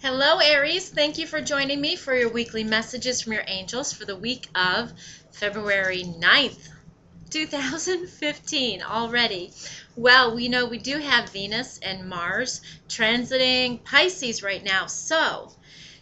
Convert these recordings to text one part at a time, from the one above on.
Hello, Aries. Thank you for joining me for your weekly messages from your angels for the week of February 9th, 2015 already. Well, we know we do have Venus and Mars transiting Pisces right now, so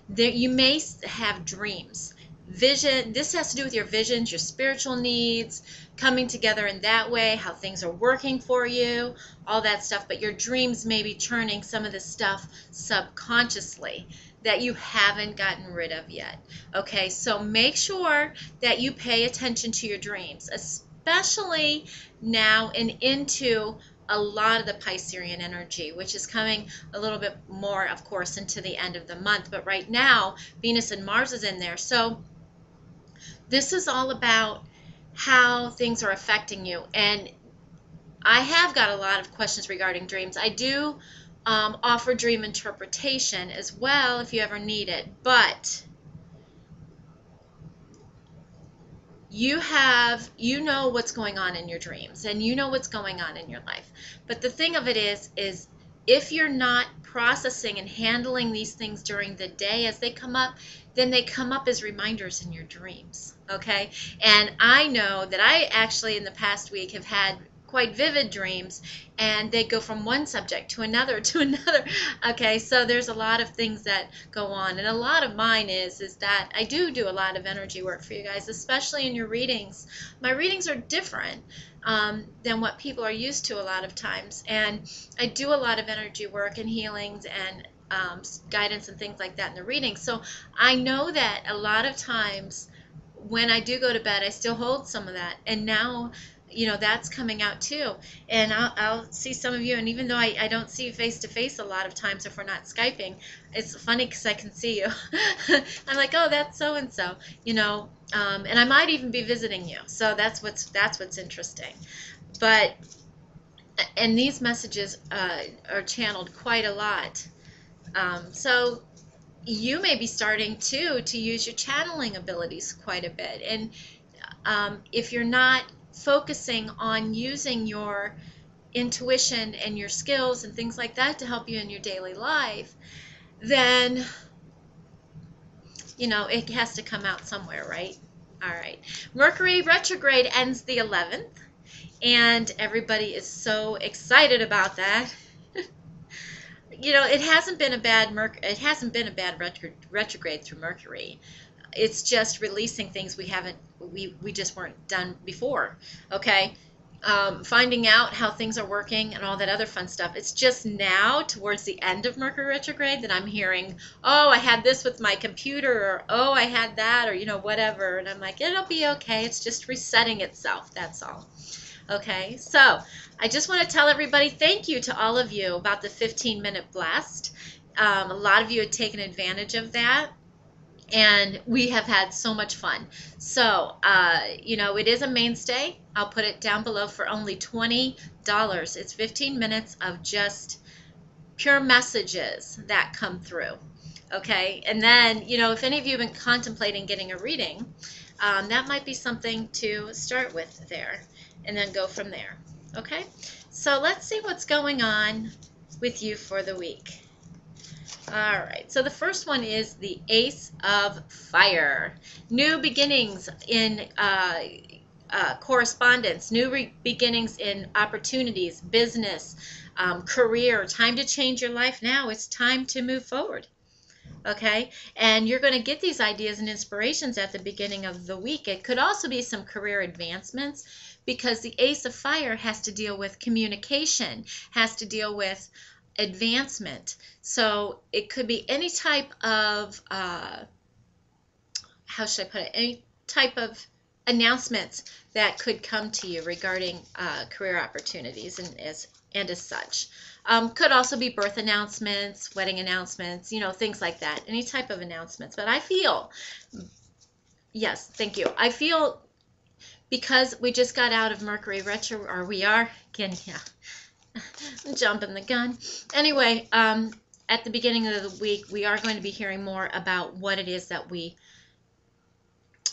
there, you may have dreams. Vision, this has to do with your visions, your spiritual needs, coming together in that way, how things are working for you, all that stuff. But your dreams may be churning some of this stuff subconsciously that you haven't gotten rid of yet. Okay, so make sure that you pay attention to your dreams, especially now and into a lot of the Piscean energy, which is coming a little bit more, of course, into the end of the month. But right now, Venus and Mars is in there. So this is all about how things are affecting you. And I have got a lot of questions regarding dreams. I do offer dream interpretation as well if you ever need it. But you know what's going on in your dreams, and you know what's going on in your life. But the thing of it is if you're not processing and handling these things during the day as they come up, then they come up as reminders in your dreams. Okay? And I know that I actually in the past week have had quite vivid dreams, and they go from one subject to another to another. Okay, so there's a lot of things that go on, and a lot of mine is that I do a lot of energy work for you guys, especially in your readings. My readings are different than what people are used to a lot of times, and I do a lot of energy work and healings and guidance and things like that in the readings. So I know that a lot of times when I do go to bed, I still hold some of that, and now that's coming out too. And I'll see some of you, and even though I don't see you face to face a lot of times if we're not Skyping, it's funny because I can see you. I'm like, oh, that's so and so, and I might even be visiting you. So that's what's interesting. But and these messages are channeled quite a lot. So you may be starting too to use your channeling abilities quite a bit. And if you're not focusing on using your intuition and your skills and things like that to help you in your daily life, then it has to come out somewhere, right? All right. Mercury retrograde ends the 11th, and everybody is so excited about that. It hasn't been a bad retrograde through Mercury. It's just releasing things we just weren't done before. Okay, finding out how things are working and all that other fun stuff. It's just now towards the end of Mercury retrograde that I'm hearing, oh, I had this with my computer, or oh, I had that, or whatever, and I'm like, it'll be okay. It's just resetting itself. That's all. Okay, so I just want to tell everybody thank you to all of you about the 15-minute blast. A lot of you had taken advantage of that, and we have had so much fun. So, it is a mainstay. I'll put it down below for only $20. It's 15 minutes of just pure messages that come through. Okay, and then, if any of you have been contemplating getting a reading, that might be something to start with there, and then go from there. Okay, so let's see what's going on with you for the week. All right, so the first one is the Ace of Fire. New beginnings in correspondence, new beginnings in opportunities, business, career. Time to change your life now. It's time to move forward. Okay, and you're going to get these ideas and inspirations at the beginning of the week. It could also be some career advancements, because the Ace of Fire has to deal with communication, has to deal with advancement. So it could be any type of how should I put it, any type of announcements that could come to you regarding career opportunities and as such. Could also be birth announcements, wedding announcements, things like that, any type of announcements. But I feel, yes, thank you, I feel, because we just got out of Mercury retro, or we are again, yeah, jumping the gun. Anyway, at the beginning of the week, we are going to be hearing more about what it is that we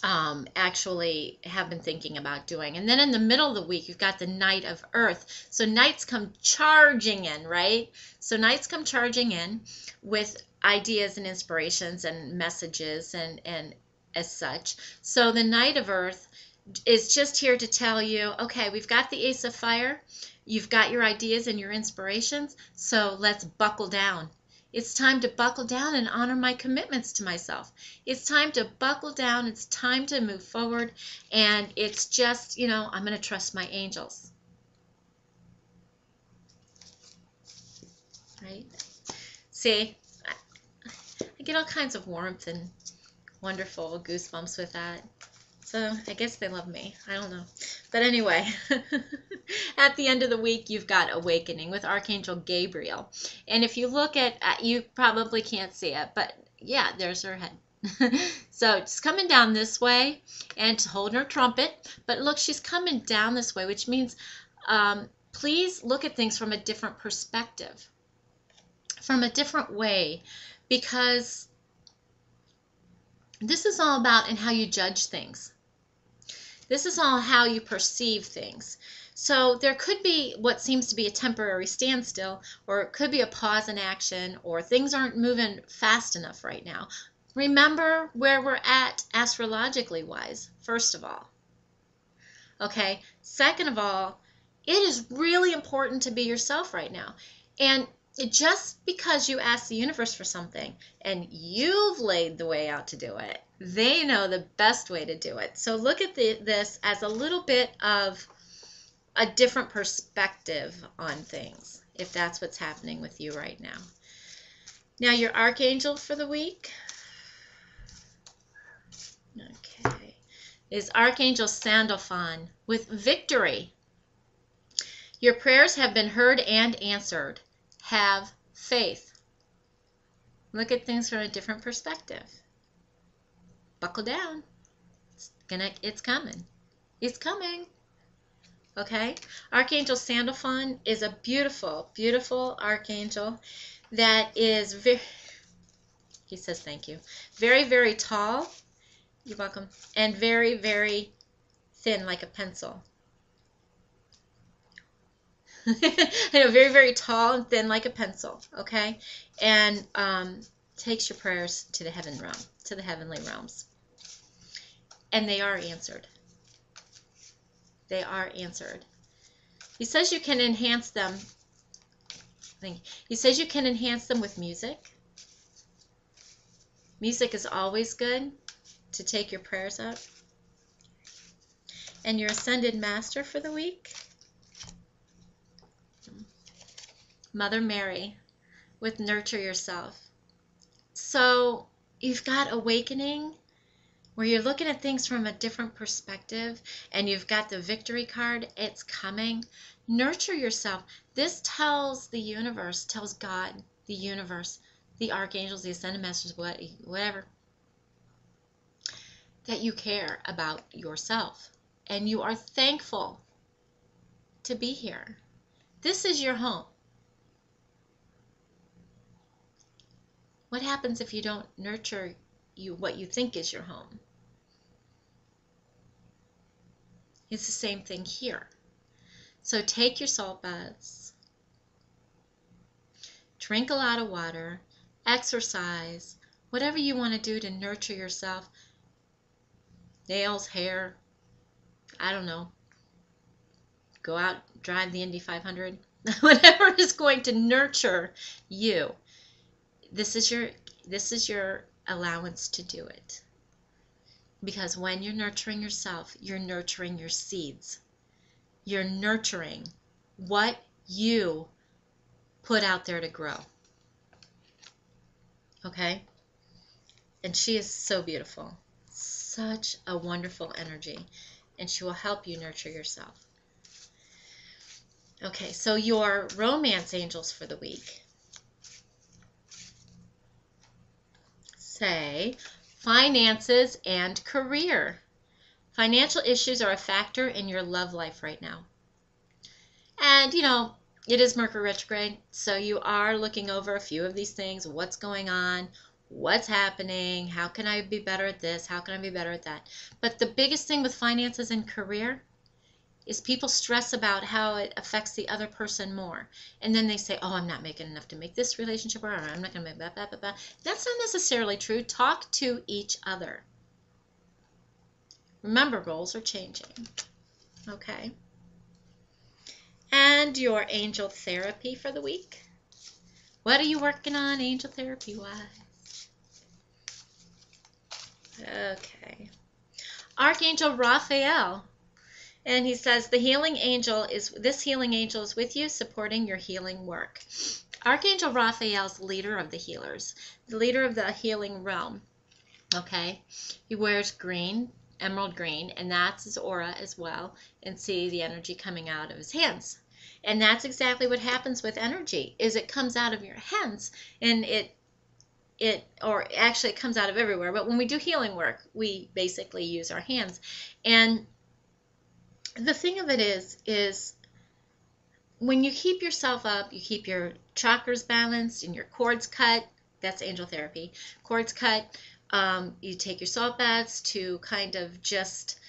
actually have been thinking about doing. And then in the middle of the week, you've got the Knight of Earth. So Knights come charging in, right? So Knights come charging in with ideas and inspirations and messages and as such. So the Knight of Earth is just here to tell you, okay, we've got the Ace of Fire, you've got your ideas and your inspirations, so let's buckle down. It's time to buckle down and honor my commitments to myself. It's time to buckle down. It's time to move forward. And it's just, I'm going to trust my angels. Right? See, I get all kinds of warmth and wonderful goosebumps with that. So I guess they love me. I don't know. But anyway, at the end of the week, you've got Awakening with Archangel Gabriel. And if you look at, you probably can't see it, but yeah, there's her head. So it's coming down this way and holding her trumpet. But look, she's coming down this way, which means please look at things from a different perspective, from a different way, because this is all about in how you judge things. This is all how you perceive things. So there could be what seems to be a temporary standstill, or it could be a pause in action, or things aren't moving fast enough right now. Remember where we're at astrologically wise, first of all. Okay, second of all, it is really important to be yourself right now. And just because you ask the universe for something and you've laid the way out to do it, they know the best way to do it. So look at this as a little bit of a different perspective on things, if that's what's happening with you right now. Now, your archangel for the week, okay, is Archangel Sandalphon with Victory. Your prayers have been heard and answered. Have faith. Look at things from a different perspective. Buckle down. It's coming. It's coming. Okay? Archangel Sandalphon is a beautiful, beautiful archangel that is he says thank you. Very, very tall. You're welcome. And very, very thin, like a pencil. Very, very tall and thin like a pencil, okay? And takes your prayers to the heavenly realms. And they are answered. They are answered. He says you can enhance them. He says you can enhance them with music. Music is always good to take your prayers up. And your Ascended Master for the week, Mother Mary with Nurture Yourself. So you've got Awakening, where you're looking at things from a different perspective, and you've got the Victory card. It's coming. Nurture yourself. This tells the universe, tells God, the universe, the archangels, the Ascended Masters, whatever, that you care about yourself, and you are thankful to be here. This is your home. What happens if you don't nurture what you think is your home? It's the same thing here. So take your salt baths, drink a lot of water, exercise, whatever you want to do to nurture yourself. Nails, hair, I don't know. Go out, drive the Indy 500. Whatever is going to nurture you. This is your allowance to do it. Because when you're nurturing yourself, you're nurturing your seeds. You're nurturing what you put out there to grow. Okay? And she is so beautiful. Such a wonderful energy. And she will help you nurture yourself. Okay, so your romance angels for the week say finances and career. Financial issues are a factor in your love life right now. And, it is Mercury retrograde, so you are looking over a few of these things. What's going on? What's happening? How can I be better at this? How can I be better at that? But the biggest thing with finances and career is people stress about how it affects the other person more. And then they say, oh, I'm not making enough to make this relationship work, or I'm not going to make blah, blah, blah, blah. That's not necessarily true. Talk to each other. Remember, roles are changing. Okay. And your angel therapy for the week. What are you working on angel therapy-wise? Okay. Archangel Raphael. And he says, this healing angel is with you, supporting your healing work. Archangel Raphael is the leader of the healers, the leader of the healing realm. Okay? He wears green, emerald green, and that's his aura as well. And see the energy coming out of his hands. And that's exactly what happens with energy, is it comes out of your hands, and it comes out of everywhere. But when we do healing work, we basically use our hands. And the thing of it is when you keep yourself up, you keep your chakras balanced and your cords cut. That's angel therapy. Cords cut. You take your salt baths to kind of just,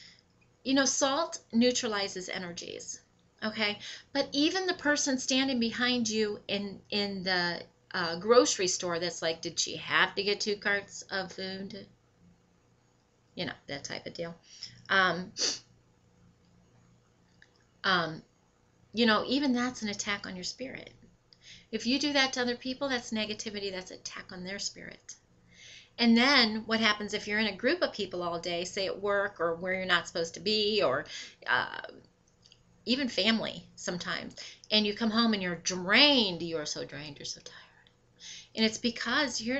salt neutralizes energies. Okay, but even the person standing behind you in the grocery store, that's like, did she have to get 2 carts of food? That type of deal. Even that's an attack on your spirit. If you do that to other people, that's negativity, that's an attack on their spirit. And then what happens if you're in a group of people all day, say at work or where you're not supposed to be, or even family sometimes, and you come home and you're drained, you are so drained, you're so tired. And it's because you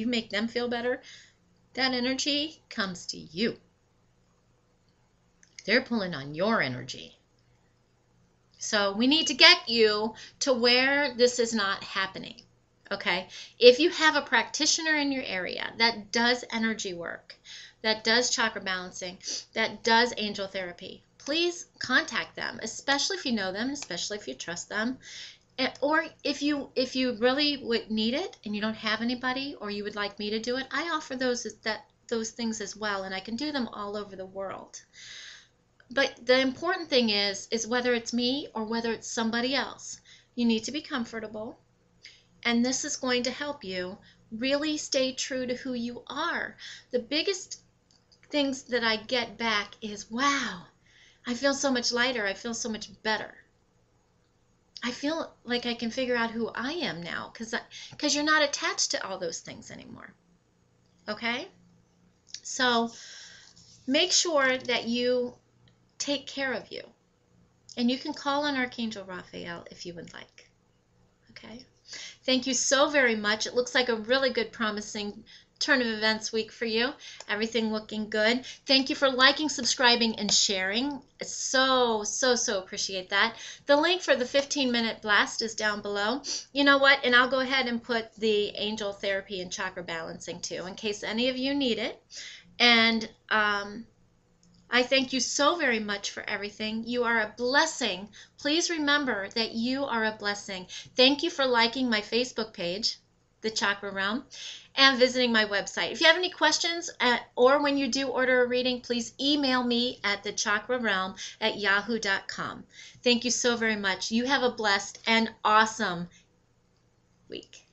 make them feel better. That energy comes to you. They're pulling on your energy. So we need to get you to where this is not happening. Okay? If you have a practitioner in your area that does energy work, that does chakra balancing, that does angel therapy, please contact them, especially if you know them, especially if you trust them. Or if you really would need it and you don't have anybody, or you would like me to do it, I offer those things as well, and I can do them all over the world. But the important thing is whether it's me or whether it's somebody else, you need to be comfortable. And this is going to help you really stay true to who you are. The biggest things that I get back is, wow, I feel so much lighter. I feel so much better. I feel like I can figure out who I am now, because you're not attached to all those things anymore. Okay? So make sure that you take care of you. And you can call on Archangel Raphael if you would like. Okay? Thank you so very much. It looks like a really good, promising turn of events week for you. Everything looking good. Thank you for liking, subscribing, and sharing. So appreciate that. The link for the 15-minute blast is down below. You know what? And I'll go ahead and put the angel therapy and chakra balancing too, in case any of you need it. And I thank you so very much for everything. You are a blessing. Please remember that you are a blessing. Thank you for liking my Facebook page, The Chakra Realm, and visiting my website. If you have any questions or when you do order a reading, please email me at thechakrarealm@yahoo.com. Thank you so very much. You have a blessed and awesome week.